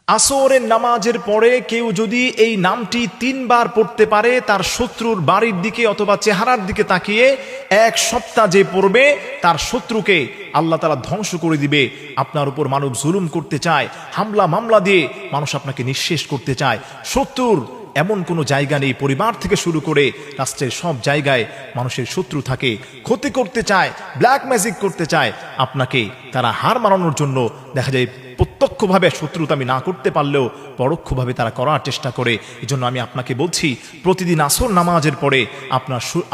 আসরের নামাজের পরে কেউ যদি এই নামটি 3 বার পড়তে পারে, তার শত্রুর বাড়ির দিকে অথবা চেহারার দিকে তাকিয়ে 1 সপ্তাহ যে পড়বে, তার শত্রুকে আল্লাহ তাআলা ধ্বংস করে দিবে। আপনার উপর মানুষ জুলুম করতে চায়, হামলা মামলা দিয়ে মানুষ আপনাকে নিঃশেষ করতে চায়। শত্রুর এমন কোনো জায়গা নেই, পরিবার থেকে শুরু করে রাষ্ট্রের সব জায়গায় মানুষের শত্রু থাকে, ক্ষতি করতে চায়, ব্ল্যাক ম্যাজিক করতে চায়। আপনাকে তারা হার মানানোর জন্য দেখা যায় প্রত্যক্ষভাবে শত্রুতামি না করতে পারলেও পরোক্ষভাবে তারা করার চেষ্টা করে। এজন্য আমি আপনাকে বলছি, প্রতিদিন আসর নামাজের পরে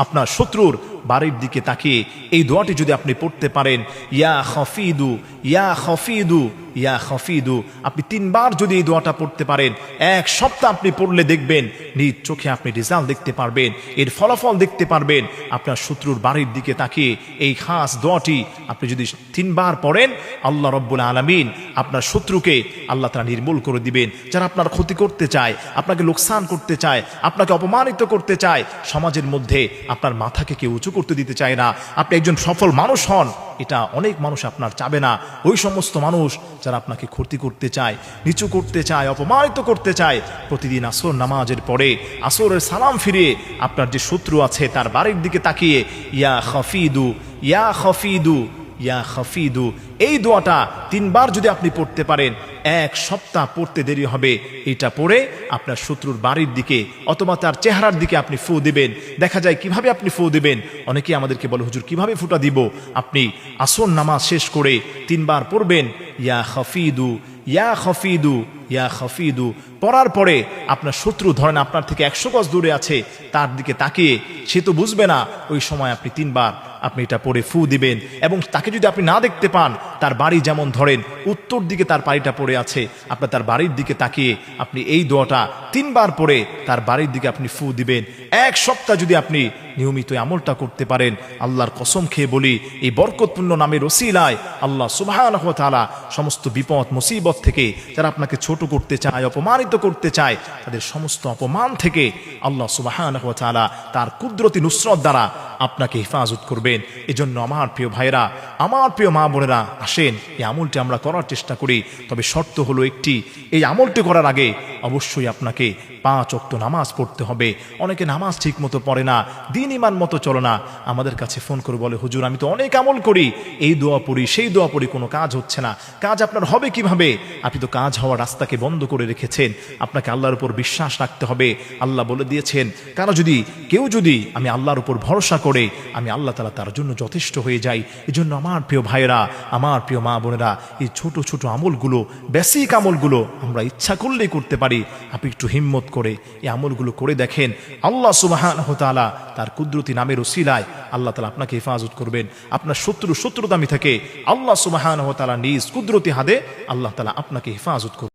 আপনার শত্রুর বাড়ির দিকে তাকিয়ে এই দোয়াটি যদি আপনি পড়তে পারেন, ইয়া খফিদু ইয়া খফিদু ইয়া খফিদু, আপনি 3 বার যদি এই দোয়াটা পড়তে পারেন, 1 সপ্তাহ আপনি পড়লে দেখবেন নিজ চোখে আপনি রেজাল্ট দেখতে পারবেন, এর ফলাফল দেখতে পারবেন। আপনার শত্রুর বাড়ির দিকে তাকিয়ে এই খাস দোয়াটি আপনি যদি 3 বার পড়েন, আল্লাহ রব্বুল আলামিন আপনার শত্রুকে আল্লাহ তাআলা নির্মূল করে দিবেন। যারা আপনার ক্ষতি করতে চায়, আপনাকে লোকসান করতে চায়, আপনাকে অপমানিত করতে চায়, সমাজের মধ্যে আপনার মাথাকে কেউ উঁচু করতে দিতে চায় না, আপনি একজন সফল মানুষ হন, এটা অনেক মানুষ আপনার চাবে না। ওই সমস্ত মানুষ যারা আপনাকে ক্ষতি করতে চায়, নিচু করতে চায়, অপমানিত করতে চায়, প্রতিদিন আসর নামাজের পরে আসরের সালাম ফিরিয়ে আপনার যে শত্রু আছে তার বাড়ির দিকে তাকিয়ে ইয়া খফিদু ইয়া খফিদু ইয়া খফিদু, এই দোয়াটা 3 বার যদি আপনি পড়তে পারেন, 1 সপ্তাহ পড়তে দেরি হবে। এটা পড়ে আপনার শত্রুর বাড়ির দিকে অথবা তার চেহারার দিকে আপনি ফু দিবেন। দেখা যায় কিভাবে আপনি ফু দিবেন, অনেকেই আমাদেরকে বলে হুজুর কিভাবে ফুটা দিব। আপনি আসর নামাজ শেষ করে 3 বার পড়বেন ইয়া খফিদু ইয়া খফিদু ইয়া খফিদু, পড়ার পরে আপনার শত্রু ধরেন আপনার থেকে 100 গজ দূরে আছে, তার দিকে তাকিয়ে, সে তো বুঝবে না, ওই সময় আপনি 3 বার আপনি এটা পড়ে ফু দিবেন। এবং তাকে যদি আপনি না দেখতে পান, তার বাড়ি যেমন ধরেন উত্তর দিকে তার বাড়িটা পড়ে আছে, আপনার তার বাড়ির দিকে তাকিয়ে আপনি এই দোয়াটা 3 বার পড়ে তার বাড়ির দিকে আপনি ফু দিবেন। 1 সপ্তাহ যদি আপনি নিয়মিত আমলটা করতে পারেন, আল্লাহর কসম খেয়ে বলি, এই বরকতপূর্ণ নামের ওসিলায় আল্লাহ সুবহানাহু ওয়া তাআলা সমস্ত বিপদ মুসিবত থেকে, যারা আপনাকে ছোট করতে চায়, অপমানিত করতে চায়, তাদের সমস্ত অপমান থেকে আল্লাহ সুবহানাহু ওয়া তাআলা তার কুদরতি নুসরত দ্বারা আপনাকে হেফাজত করবেন। এজন্য আমার প্রিয় ভাইরা, আমার প্রিয় মা বোনেরা, আসেন এই আমলটি আমরা করার চেষ্টা করি। তবে শর্ত হলো একটি, এই আমলটি করার আগে অবশ্যই আপনাকে 5 ওয়াক্ত নামাজ পড়তে হবে। অনেকে নামাজ ঠিক মতো পড়ে না, দিন ইমান মতো চলে না, আমাদের কাছে ফোন করে বলে হুজুর আমি তো অনেক আমল করি, এই দোয়া পড়ি সেই দোয়া পড়ি, কোনো কাজ হচ্ছে না। কাজ আপনার হবে কিভাবে? আপনি তো কাজ হওয়ার রাস্তাকে বন্ধ করে রেখেছেন। আপনাকে আল্লাহর উপর বিশ্বাস রাখতে হবে। আল্লাহ বলে দিয়েছেন, কেউ যদি আমি আল্লাহর উপর ভরসা করে, আমি আল্লাহ তাআলা তার জন্য যথেষ্ট হয়ে যাই। এজন্য আমার প্রিয় ভাইরা, আমার প্রিয় মা বোনেরা, এই ছোট ছোট আমলগুলো, বেসিক আমলগুলো আমরা ইচ্ছা করলেই করতে পারি। আপনি একটু হিম্মত করে এই আমলগুলো করে দেখেন, আল্লাহ সুবহানাহু ওয়া তাআলা তার কুদরতি নামের ওসিলায় আল্লাহ তাআলা আপনাকে হেফাজত করবেন। আপনার শত্রুতামি থেকে আল্লাহ সুবহানাহু ওয়া তাআলা নিজ কুদরতি হাতে আল্লাহ তাআলা আপনাকে হেফাজত করবেন।